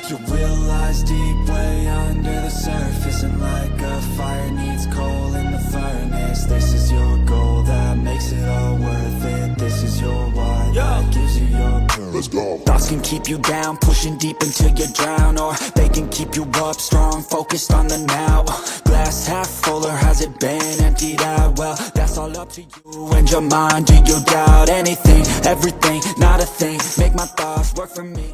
You realize deep way under the surface, and like a fire needs coal in the furnace. This is your goal that makes it all worth it. This is your why that gives you your purpose. Let's go. Thoughts can keep you down, pushing deep until you drown, or they can keep you up strong, focused on the now. Glass half full, or has it been emptied out? Well, that's all up to you and your mind. Do you doubt anything, everything, not a thing? Make my thoughts work for me.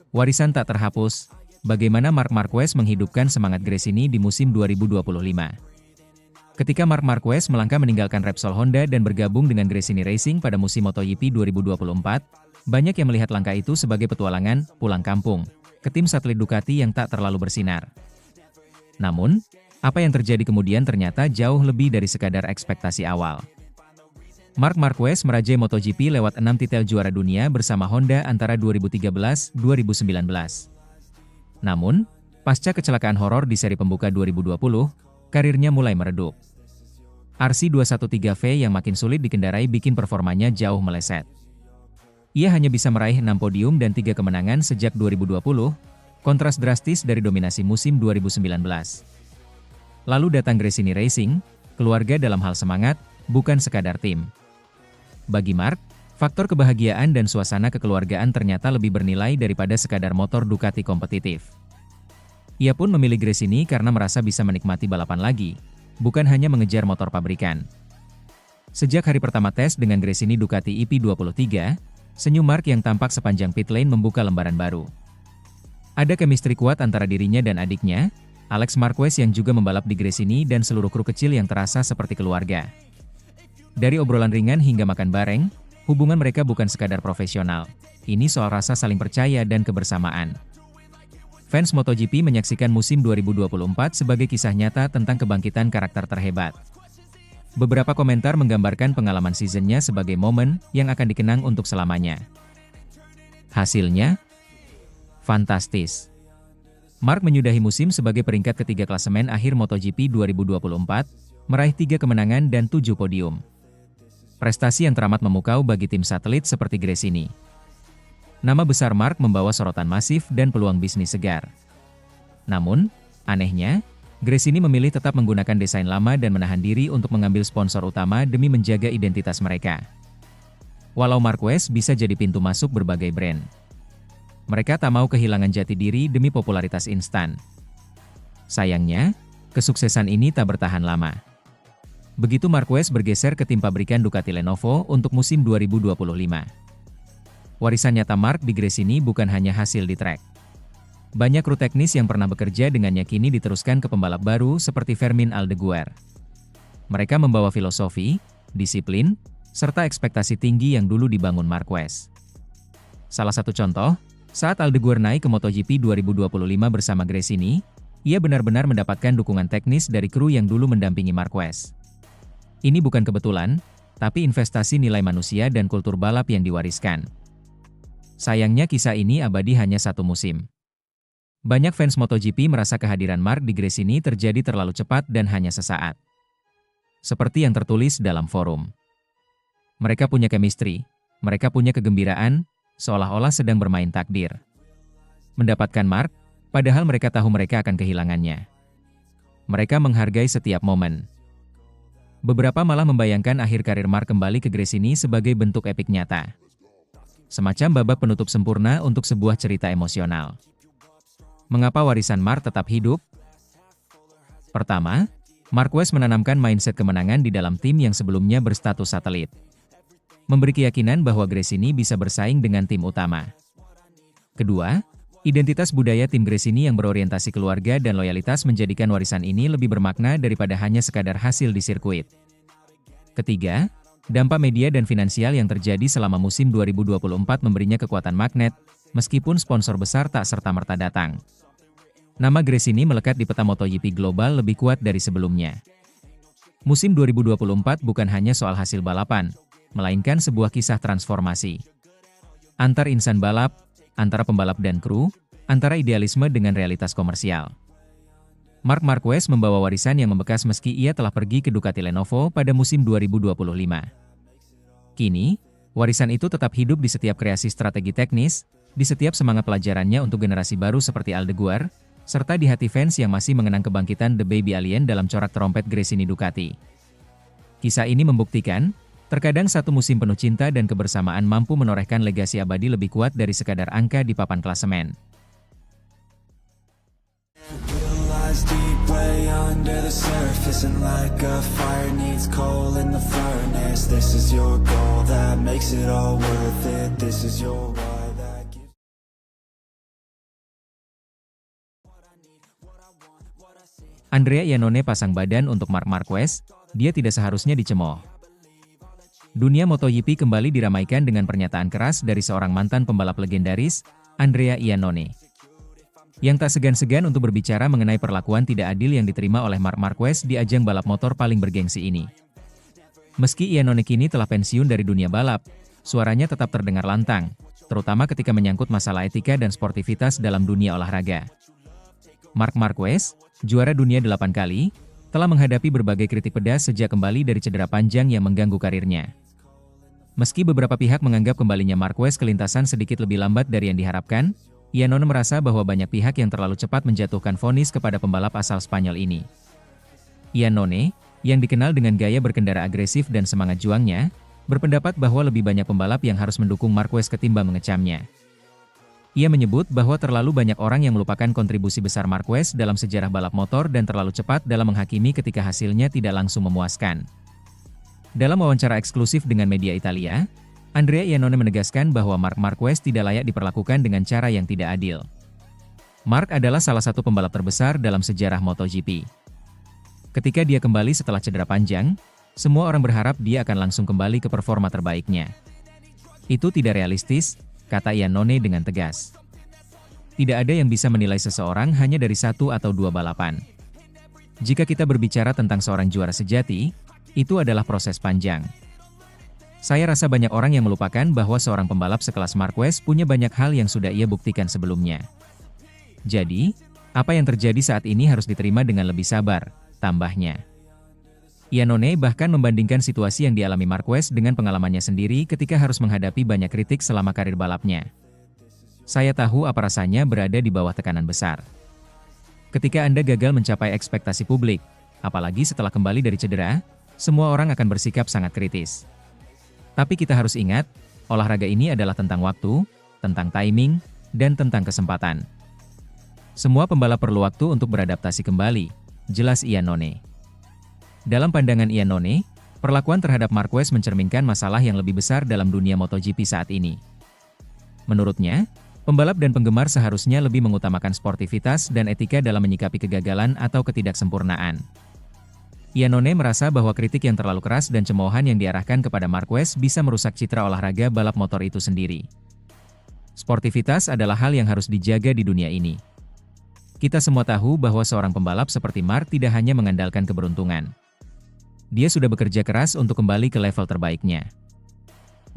Warisan tak terhapus, bagaimana Marc Marquez menghidupkan semangat Gresini di musim 2025. Ketika Marc Marquez melangkah meninggalkan Repsol Honda dan bergabung dengan Gresini Racing pada musim MotoGP 2024, banyak yang melihat langkah itu sebagai petualangan pulang kampung ke tim satelit Ducati yang tak terlalu bersinar. Namun, apa yang terjadi kemudian ternyata jauh lebih dari sekadar ekspektasi awal. Marc Marquez merajai MotoGP lewat 6 titel juara dunia bersama Honda antara 2013-2019. Namun, pasca kecelakaan horor di seri pembuka 2020, karirnya mulai meredup. RC213V yang makin sulit dikendarai bikin performanya jauh meleset. Ia hanya bisa meraih 6 podium dan 3 kemenangan sejak 2020, kontras drastis dari dominasi musim 2019. Lalu datang Gresini Racing, keluarga dalam hal semangat, bukan sekadar tim. Bagi Marc, faktor kebahagiaan dan suasana kekeluargaan ternyata lebih bernilai daripada sekadar motor Ducati kompetitif. Ia pun memilih Gresini karena merasa bisa menikmati balapan lagi, bukan hanya mengejar motor pabrikan. Sejak hari pertama tes dengan Gresini Ducati EP23, senyum Marc yang tampak sepanjang pit lane membuka lembaran baru. Ada chemistry kuat antara dirinya dan adiknya, Alex Marquez yang juga membalap di Gresini dan seluruh kru kecil yang terasa seperti keluarga. Dari obrolan ringan hingga makan bareng, hubungan mereka bukan sekadar profesional. Ini soal rasa saling percaya dan kebersamaan. Fans MotoGP menyaksikan musim 2024 sebagai kisah nyata tentang kebangkitan karakter terhebat. Beberapa komentar menggambarkan pengalaman seasonnya sebagai momen yang akan dikenang untuk selamanya. Hasilnya? Fantastis. Marc menyudahi musim sebagai peringkat ketiga klasemen akhir MotoGP 2024, meraih 3 kemenangan dan 7 podium. Prestasi yang teramat memukau bagi tim satelit seperti Gresini. Nama besar Marc membawa sorotan masif dan peluang bisnis segar. Namun, anehnya, Gresini memilih tetap menggunakan desain lama dan menahan diri untuk mengambil sponsor utama demi menjaga identitas mereka. Walau Marquez bisa jadi pintu masuk berbagai brand, mereka tak mau kehilangan jati diri demi popularitas instan. Sayangnya, kesuksesan ini tak bertahan lama. Begitu Marquez bergeser ke tim pabrikan Ducati Lenovo untuk musim 2025. Warisan nyata Marc di Gresini bukan hanya hasil di trek. Banyak kru teknis yang pernah bekerja dengannya kini diteruskan ke pembalap baru seperti Fermin Aldeguer. Mereka membawa filosofi, disiplin, serta ekspektasi tinggi yang dulu dibangun Marquez. Salah satu contoh, saat Aldeguer naik ke MotoGP 2025 bersama Gresini, ia benar-benar mendapatkan dukungan teknis dari kru yang dulu mendampingi Marquez. Ini bukan kebetulan, tapi investasi nilai manusia dan kultur balap yang diwariskan. Sayangnya kisah ini abadi hanya 1 musim. Banyak fans MotoGP merasa kehadiran Marc di Gresini terjadi terlalu cepat dan hanya sesaat. Seperti yang tertulis dalam forum. Mereka punya chemistry, mereka punya kegembiraan, seolah-olah sedang bermain takdir. Mendapatkan Marc, padahal mereka tahu mereka akan kehilangannya. Mereka menghargai setiap momen. Beberapa malah membayangkan akhir karir Marc kembali ke Gresini sebagai bentuk epik nyata. Semacam babak penutup sempurna untuk sebuah cerita emosional. Mengapa warisan Marc tetap hidup? Pertama, Marquez menanamkan mindset kemenangan di dalam tim yang sebelumnya berstatus satelit. Memberi keyakinan bahwa Gresini bisa bersaing dengan tim utama. Kedua, identitas budaya tim Gresini yang berorientasi keluarga dan loyalitas menjadikan warisan ini lebih bermakna daripada hanya sekadar hasil di sirkuit. Ketiga, dampak media dan finansial yang terjadi selama musim 2024 memberinya kekuatan magnet, meskipun sponsor besar tak serta-merta datang. Nama Gresini melekat di peta MotoGP global lebih kuat dari sebelumnya. Musim 2024 bukan hanya soal hasil balapan, melainkan sebuah kisah transformasi. Antar insan balap, antara pembalap dan kru, antara idealisme dengan realitas komersial. Marc Marquez membawa warisan yang membekas meski ia telah pergi ke Ducati Lenovo pada musim 2025. Kini, Warisan itu tetap hidup di setiap kreasi strategi teknis, di setiap semangat pelajarannya untuk generasi baru seperti Aldeguer, serta di hati fans yang masih mengenang kebangkitan The Baby Alien dalam corak trompet Gresini Ducati. Kisah ini membuktikan, terkadang satu musim penuh cinta dan kebersamaan mampu menorehkan legasi abadi lebih kuat dari sekadar angka di papan klasemen. Lies deep way under the surface, and like a fire needs coal in the furnace. This is your goal that makes it all worth it. This is your why that gives Andrea Iannone pasang badan untuk Marc Marquez, dia tidak seharusnya dicemooh. Dunia MotoGP kembali diramaikan dengan pernyataan keras dari seorang mantan pembalap legendaris, Andrea Iannone, yang tak segan-segan untuk berbicara mengenai perlakuan tidak adil yang diterima oleh Marc Marquez di ajang balap motor paling bergengsi ini. Meski Iannone kini telah pensiun dari dunia balap, suaranya tetap terdengar lantang, terutama ketika menyangkut masalah etika dan sportivitas dalam dunia olahraga. Marc Marquez, juara dunia 8 kali, telah menghadapi berbagai kritik pedas sejak kembali dari cedera panjang yang mengganggu karirnya. Meski beberapa pihak menganggap kembalinya Marquez ke lintasan sedikit lebih lambat dari yang diharapkan, Iannone merasa bahwa banyak pihak yang terlalu cepat menjatuhkan vonis kepada pembalap asal Spanyol ini. Iannone, yang dikenal dengan gaya berkendara agresif dan semangat juangnya, berpendapat bahwa lebih banyak pembalap yang harus mendukung Marquez ketimbang mengecamnya. Ia menyebut bahwa terlalu banyak orang yang melupakan kontribusi besar Marquez dalam sejarah balap motor dan terlalu cepat dalam menghakimi ketika hasilnya tidak langsung memuaskan. Dalam wawancara eksklusif dengan media Italia, Andrea Iannone menegaskan bahwa Marc Marquez tidak layak diperlakukan dengan cara yang tidak adil. Marc adalah salah satu pembalap terbesar dalam sejarah MotoGP. Ketika dia kembali setelah cedera panjang, semua orang berharap dia akan langsung kembali ke performa terbaiknya. Itu tidak realistis, kata Iannone dengan tegas. Tidak ada yang bisa menilai seseorang hanya dari satu atau dua balapan. Jika kita berbicara tentang seorang juara sejati, itu adalah proses panjang. Saya rasa banyak orang yang melupakan bahwa seorang pembalap sekelas Marquez punya banyak hal yang sudah ia buktikan sebelumnya. Jadi, apa yang terjadi saat ini harus diterima dengan lebih sabar, tambahnya. Iannone bahkan membandingkan situasi yang dialami Marquez dengan pengalamannya sendiri ketika harus menghadapi banyak kritik selama karir balapnya. Saya tahu apa rasanya berada di bawah tekanan besar. Ketika Anda gagal mencapai ekspektasi publik, apalagi setelah kembali dari cedera, semua orang akan bersikap sangat kritis. Tapi kita harus ingat, olahraga ini adalah tentang waktu, tentang timing, dan tentang kesempatan. Semua pembalap perlu waktu untuk beradaptasi kembali, jelas Iannone. Dalam pandangan Iannone, perlakuan terhadap Marquez mencerminkan masalah yang lebih besar dalam dunia MotoGP saat ini. Menurutnya, pembalap dan penggemar seharusnya lebih mengutamakan sportivitas dan etika dalam menyikapi kegagalan atau ketidaksempurnaan. Iannone merasa bahwa kritik yang terlalu keras dan cemoohan yang diarahkan kepada Marquez bisa merusak citra olahraga balap motor itu sendiri. Sportivitas adalah hal yang harus dijaga di dunia ini. Kita semua tahu bahwa seorang pembalap seperti Marc tidak hanya mengandalkan keberuntungan. Dia sudah bekerja keras untuk kembali ke level terbaiknya.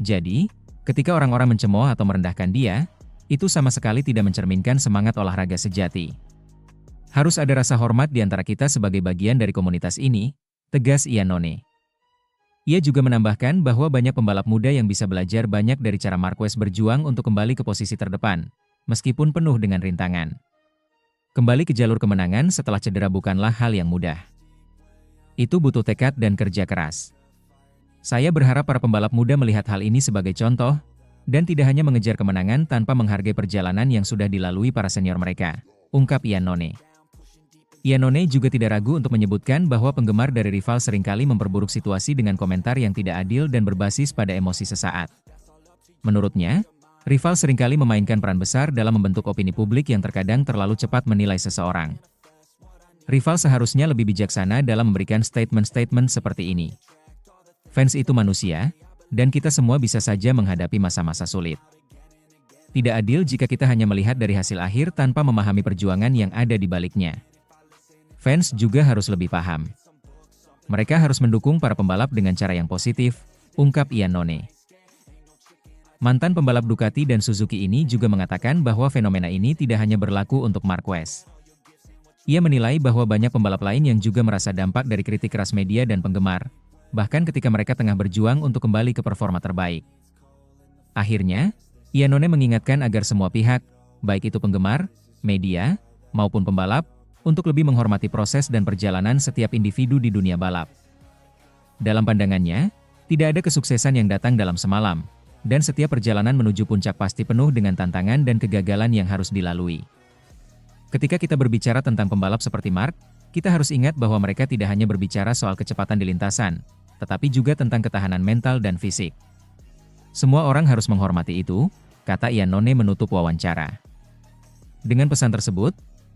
Jadi, ketika orang-orang mencemooh atau merendahkan dia, itu sama sekali tidak mencerminkan semangat olahraga sejati. Harus ada rasa hormat di antara kita sebagai bagian dari komunitas ini, tegas Iannone. Ia juga menambahkan bahwa banyak pembalap muda yang bisa belajar banyak dari cara Marquez berjuang untuk kembali ke posisi terdepan, meskipun penuh dengan rintangan. Kembali ke jalur kemenangan setelah cedera bukanlah hal yang mudah. Itu butuh tekad dan kerja keras. Saya berharap para pembalap muda melihat hal ini sebagai contoh, dan tidak hanya mengejar kemenangan tanpa menghargai perjalanan yang sudah dilalui para senior mereka, ungkap Iannone. Iannone juga tidak ragu untuk menyebutkan bahwa penggemar dari rival seringkali memperburuk situasi dengan komentar yang tidak adil dan berbasis pada emosi sesaat. Menurutnya, rival seringkali memainkan peran besar dalam membentuk opini publik yang terkadang terlalu cepat menilai seseorang. Rival seharusnya lebih bijaksana dalam memberikan statement-statement seperti ini. Fans itu manusia, dan kita semua bisa saja menghadapi masa-masa sulit. Tidak adil jika kita hanya melihat dari hasil akhir tanpa memahami perjuangan yang ada di baliknya. Fans juga harus lebih paham. Mereka harus mendukung para pembalap dengan cara yang positif, ungkap Iannone. Mantan pembalap Ducati dan Suzuki ini juga mengatakan bahwa fenomena ini tidak hanya berlaku untuk Marquez. Ia menilai bahwa banyak pembalap lain yang juga merasa dampak dari kritik keras media dan penggemar, bahkan ketika mereka tengah berjuang untuk kembali ke performa terbaik. Akhirnya, Iannone mengingatkan agar semua pihak, baik itu penggemar, media, maupun pembalap, untuk lebih menghormati proses dan perjalanan setiap individu di dunia balap. Dalam pandangannya, tidak ada kesuksesan yang datang dalam semalam, dan setiap perjalanan menuju puncak pasti penuh dengan tantangan dan kegagalan yang harus dilalui. Ketika kita berbicara tentang pembalap seperti Marc, kita harus ingat bahwa mereka tidak hanya berbicara soal kecepatan di lintasan, tetapi juga tentang ketahanan mental dan fisik. Semua orang harus menghormati itu, kata Iannone menutup wawancara. Dengan pesan tersebut,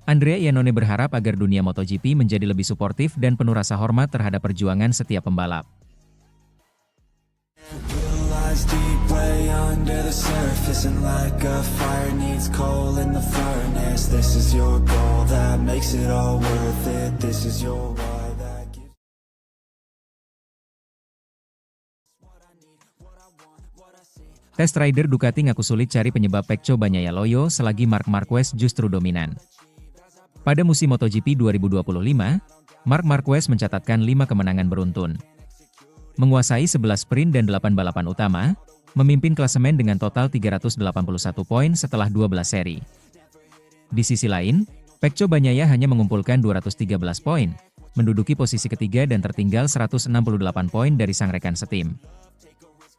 Andrea Iannone berharap agar dunia MotoGP menjadi lebih suportif dan penuh rasa hormat terhadap perjuangan setiap pembalap. Deep way under the surface, and like a fire needs coal in the furnace. This is your goal that makes it all worth it. This is your why that gives what I need, what I want, what I see. Test rider Ducati ngaku sulit cari penyebab Pecco Bagnaia loyo selagi Marc Marquez justru dominan. Pada musim MotoGP 2025, Marc Marquez mencatatkan 5 kemenangan beruntun. Menguasai 11 sprint dan 8 balapan utama, memimpin klasemen dengan total 381 poin setelah 12 seri. Di sisi lain, Pecco Bagnaia hanya mengumpulkan 213 poin, menduduki posisi ketiga dan tertinggal 168 poin dari sang rekan setim.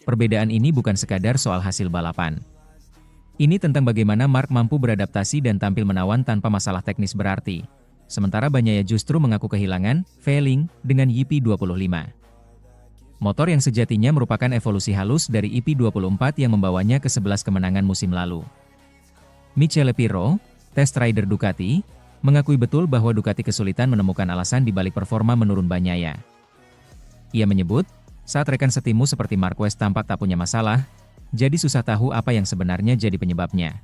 Perbedaan ini bukan sekadar soal hasil balapan. Ini tentang bagaimana Marc mampu beradaptasi dan tampil menawan tanpa masalah teknis berarti, sementara Bagnaia justru mengaku kehilangan failing dengan YP25. Motor yang sejatinya merupakan evolusi halus dari EP24 yang membawanya ke 11 kemenangan musim lalu. Michele Pirro, test rider Ducati, mengakui betul bahwa Ducati kesulitan menemukan alasan di balik performa menurun Bagnaia. Ia menyebut, saat rekan setimmu seperti Marquez tampak tak punya masalah, jadi susah tahu apa yang sebenarnya jadi penyebabnya.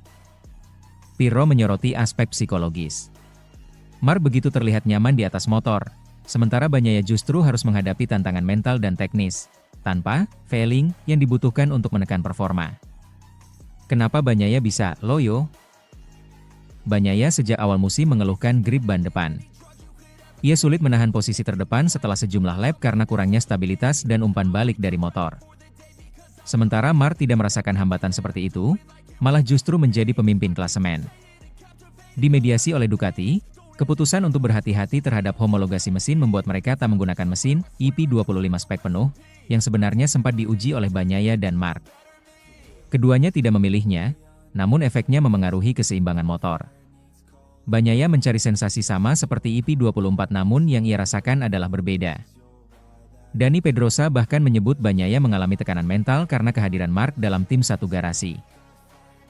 Pirro menyoroti aspek psikologis. Marc begitu terlihat nyaman di atas motor, sementara Bagnaia justru harus menghadapi tantangan mental dan teknis, tanpa failing yang dibutuhkan untuk menekan performa. Kenapa Bagnaia bisa loyo? Bagnaia sejak awal musim mengeluhkan grip ban depan. Ia sulit menahan posisi terdepan setelah sejumlah lap karena kurangnya stabilitas dan umpan balik dari motor. Sementara Marc tidak merasakan hambatan seperti itu, malah justru menjadi pemimpin klasemen. Dimediasi oleh Ducati, keputusan untuk berhati-hati terhadap homologasi mesin membuat mereka tak menggunakan mesin EP25 spek penuh, yang sebenarnya sempat diuji oleh Bagnaia dan Marc. Keduanya tidak memilihnya, namun efeknya memengaruhi keseimbangan motor. Bagnaia mencari sensasi sama seperti EP24 namun yang ia rasakan adalah berbeda. Dani Pedrosa bahkan menyebut Bagnaia mengalami tekanan mental karena kehadiran Marc dalam tim satu garasi.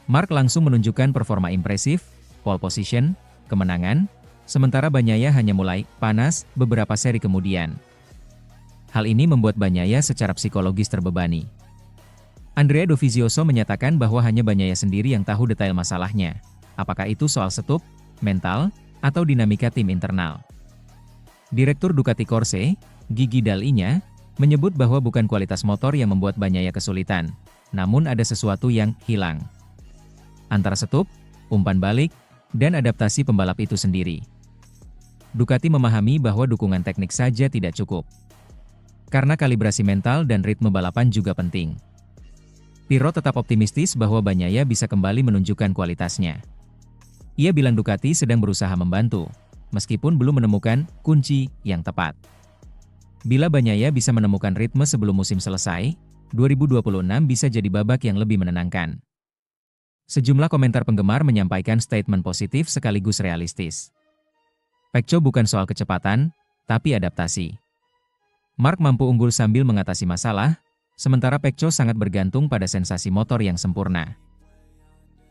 Marc langsung menunjukkan performa impresif, pole position, kemenangan, sementara Bagnaia hanya mulai panas beberapa seri kemudian. Hal ini membuat Bagnaia secara psikologis terbebani. Andrea Dovizioso menyatakan bahwa hanya Bagnaia sendiri yang tahu detail masalahnya, apakah itu soal setup, mental, atau dinamika tim internal. Direktur Ducati Corse, Gigi Dall'Igna, menyebut bahwa bukan kualitas motor yang membuat Bagnaia kesulitan, namun ada sesuatu yang hilang. Antara setup, umpan balik, dan adaptasi pembalap itu sendiri. Ducati memahami bahwa dukungan teknik saja tidak cukup. Karena kalibrasi mental dan ritme balapan juga penting. Pirro tetap optimistis bahwa Bagnaia bisa kembali menunjukkan kualitasnya. Ia bilang Ducati sedang berusaha membantu, meskipun belum menemukan kunci yang tepat. Bila Bagnaia bisa menemukan ritme sebelum musim selesai, 2026 bisa jadi babak yang lebih menenangkan. Sejumlah komentar penggemar menyampaikan statement positif sekaligus realistis. Pecco bukan soal kecepatan, tapi adaptasi. Marc mampu unggul sambil mengatasi masalah, sementara Pecco sangat bergantung pada sensasi motor yang sempurna.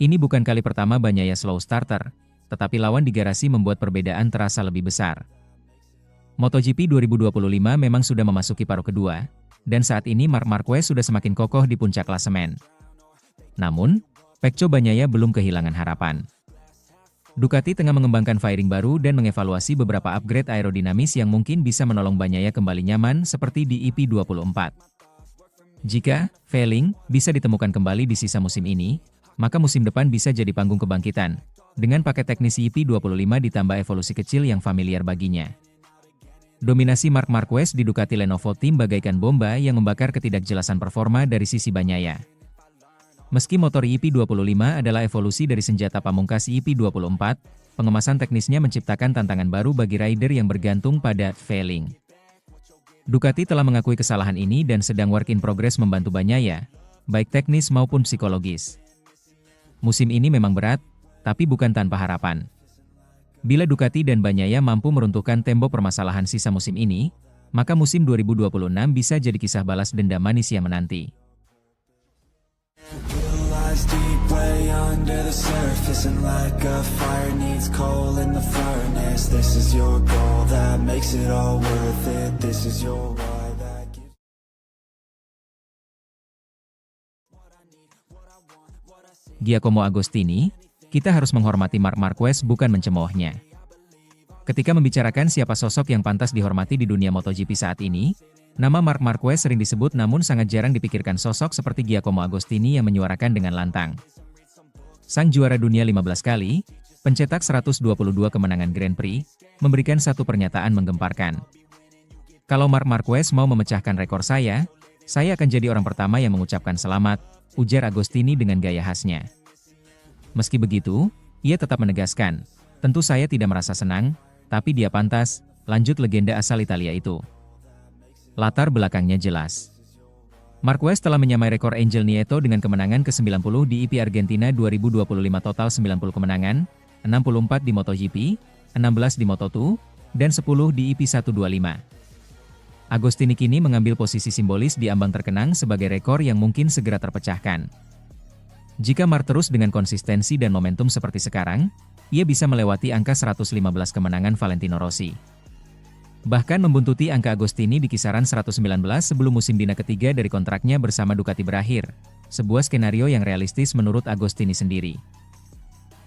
Ini bukan kali pertama Bagnaia slow starter, tetapi lawan di garasi membuat perbedaan terasa lebih besar. MotoGP 2025 memang sudah memasuki paruh kedua, dan saat ini Marc Marquez sudah semakin kokoh di puncak klasemen. Namun, Pecco Bagnaia belum kehilangan harapan. Ducati tengah mengembangkan fairing baru dan mengevaluasi beberapa upgrade aerodinamis yang mungkin bisa menolong Bagnaia kembali nyaman seperti di EP24. Jika failing bisa ditemukan kembali di sisa musim ini, maka musim depan bisa jadi panggung kebangkitan, dengan paket teknis EP25 ditambah evolusi kecil yang familiar baginya. Dominasi Marc Marquez di Ducati Lenovo Team bagaikan bomba yang membakar ketidakjelasan performa dari sisi Bagnaia. Meski motor EP25 adalah evolusi dari senjata pamungkas EP24, pengemasan teknisnya menciptakan tantangan baru bagi rider yang bergantung pada feeling. Ducati telah mengakui kesalahan ini dan sedang work in progress membantu Bagnaia, baik teknis maupun psikologis. Musim ini memang berat, tapi bukan tanpa harapan. Bila Ducati dan Bagnaia mampu meruntuhkan tembok permasalahan sisa musim ini, maka musim 2026 bisa jadi kisah balas dendam manis yang menanti. Deep way under the surface, and like a fire needs coal in the furnace. This is your goal that makes it all worth it. This is your why that gives. Giacomo Agostini, kita harus menghormati Marc Marquez bukan mencemoohnya. Ketika membicarakan siapa sosok yang pantas dihormati di dunia MotoGP saat ini, nama Marc Marquez sering disebut namun sangat jarang dipikirkan sosok seperti Giacomo Agostini yang menyuarakan dengan lantang. Sang juara dunia 15 kali, pencetak 122 kemenangan Grand Prix, memberikan satu pernyataan menggemparkan. Kalau Marc Marquez mau memecahkan rekor saya akan jadi orang pertama yang mengucapkan selamat, ujar Agostini dengan gaya khasnya. Meski begitu, ia tetap menegaskan, tentu saya tidak merasa senang, tapi dia pantas, lanjut legenda asal Italia itu. Latar belakangnya jelas. Marquez telah menyamai rekor Angel Nieto dengan kemenangan ke-90 di EP Argentina 2025 total 90 kemenangan, 64 di MotoGP, 16 di Moto2, dan 10 di EP 125. Agostini kini mengambil posisi simbolis di ambang terkenang sebagai rekor yang mungkin segera terpecahkan. Jika Marc terus dengan konsistensi dan momentum seperti sekarang, ia bisa melewati angka 115 kemenangan Valentino Rossi. Bahkan membuntuti angka Agostini di kisaran 119 sebelum musim dina ketiga dari kontraknya bersama Ducati berakhir, sebuah skenario yang realistis menurut Agostini sendiri.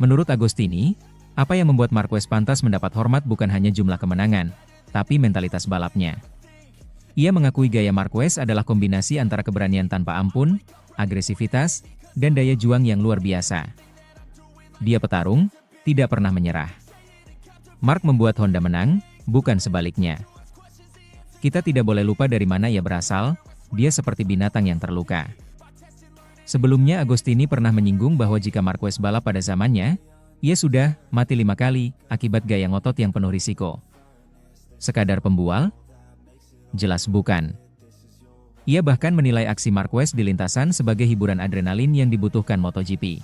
Menurut Agostini, apa yang membuat Marquez pantas mendapat hormat bukan hanya jumlah kemenangan, tapi mentalitas balapnya. Ia mengakui gaya Marquez adalah kombinasi antara keberanian tanpa ampun, agresivitas, dan daya juang yang luar biasa. Dia petarung, tidak pernah menyerah. Marc membuat Honda menang, bukan sebaliknya. Kita tidak boleh lupa dari mana ia berasal, dia seperti binatang yang terluka. Sebelumnya Agostini pernah menyinggung bahwa jika Marquez balap pada zamannya, ia sudah mati 5 kali akibat gaya ngotot yang penuh risiko. Sekadar pembual? Jelas bukan. Ia bahkan menilai aksi Marquez di lintasan sebagai hiburan adrenalin yang dibutuhkan MotoGP.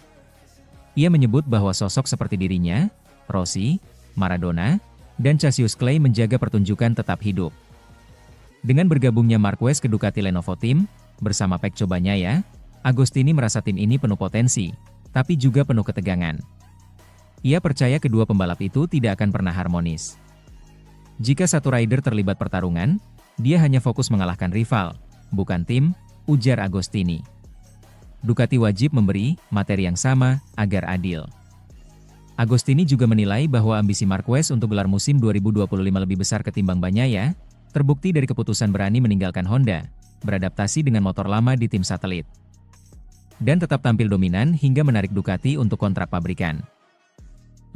Ia menyebut bahwa sosok seperti dirinya, Rossi, Maradona, dan Cassius Clay menjaga pertunjukan tetap hidup. Dengan bergabungnya Marquez ke Ducati Lenovo Team, bersama Pecco Bagnaia, Agostini merasa tim ini penuh potensi, tapi juga penuh ketegangan. Ia percaya kedua pembalap itu tidak akan pernah harmonis. Jika satu rider terlibat pertarungan, dia hanya fokus mengalahkan rival, bukan tim, ujar Agostini. Ducati wajib memberi materi yang sama agar adil. Agostini juga menilai bahwa ambisi Marquez untuk gelar musim 2025 lebih besar ketimbang Bagnaia, terbukti dari keputusan berani meninggalkan Honda, beradaptasi dengan motor lama di tim satelit, dan tetap tampil dominan hingga menarik Ducati untuk kontrak pabrikan.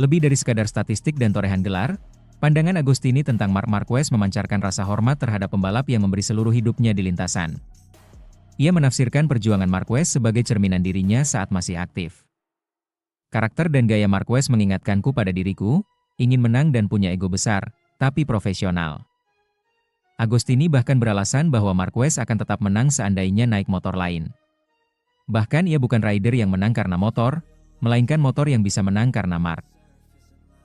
Lebih dari sekadar statistik dan torehan gelar, pandangan Agostini tentang Marc Marquez memancarkan rasa hormat terhadap pembalap yang memberi seluruh hidupnya di lintasan. Ia menafsirkan perjuangan Marquez sebagai cerminan dirinya saat masih aktif. Karakter dan gaya Marquez mengingatkanku pada diriku, ingin menang dan punya ego besar, tapi profesional. Agostini bahkan beralasan bahwa Marquez akan tetap menang seandainya naik motor lain. Bahkan ia bukan rider yang menang karena motor, melainkan motor yang bisa menang karena Marc.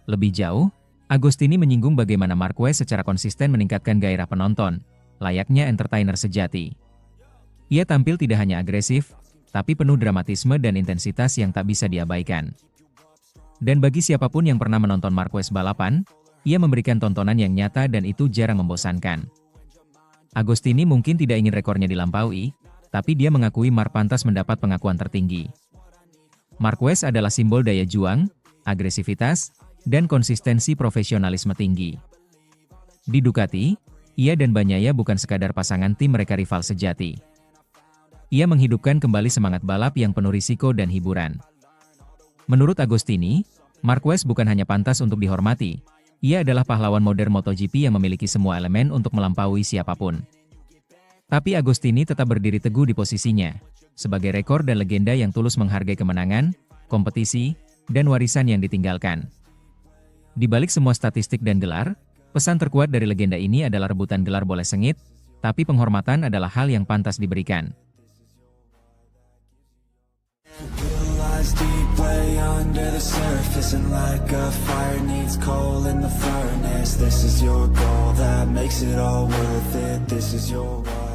Lebih jauh, Agostini menyinggung bagaimana Marquez secara konsisten meningkatkan gairah penonton, layaknya entertainer sejati. Ia tampil tidak hanya agresif, tapi penuh dramatisme dan intensitas yang tak bisa diabaikan. Dan bagi siapapun yang pernah menonton Marquez balapan, ia memberikan tontonan yang nyata dan itu jarang membosankan. Agostini mungkin tidak ingin rekornya dilampaui, tapi dia mengakui Marc pantas mendapat pengakuan tertinggi. Marquez adalah simbol daya juang, agresivitas, dan konsistensi profesionalisme tinggi. Di Ducati, ia dan Bagnaia bukan sekadar pasangan tim mereka rival sejati. Ia menghidupkan kembali semangat balap yang penuh risiko dan hiburan. Menurut Agostini, Marquez bukan hanya pantas untuk dihormati, ia adalah pahlawan modern MotoGP yang memiliki semua elemen untuk melampaui siapapun. Tapi Agostini tetap berdiri teguh di posisinya, sebagai rekor dan legenda yang tulus menghargai kemenangan, kompetisi, dan warisan yang ditinggalkan. Di balik semua statistik dan gelar, pesan terkuat dari legenda ini adalah rebutan gelar boleh sengit, tapi penghormatan adalah hal yang pantas diberikan. Lies deep way under the surface, and like a fire needs coal in the furnace. This is your goal that makes it all worth it. This is your why.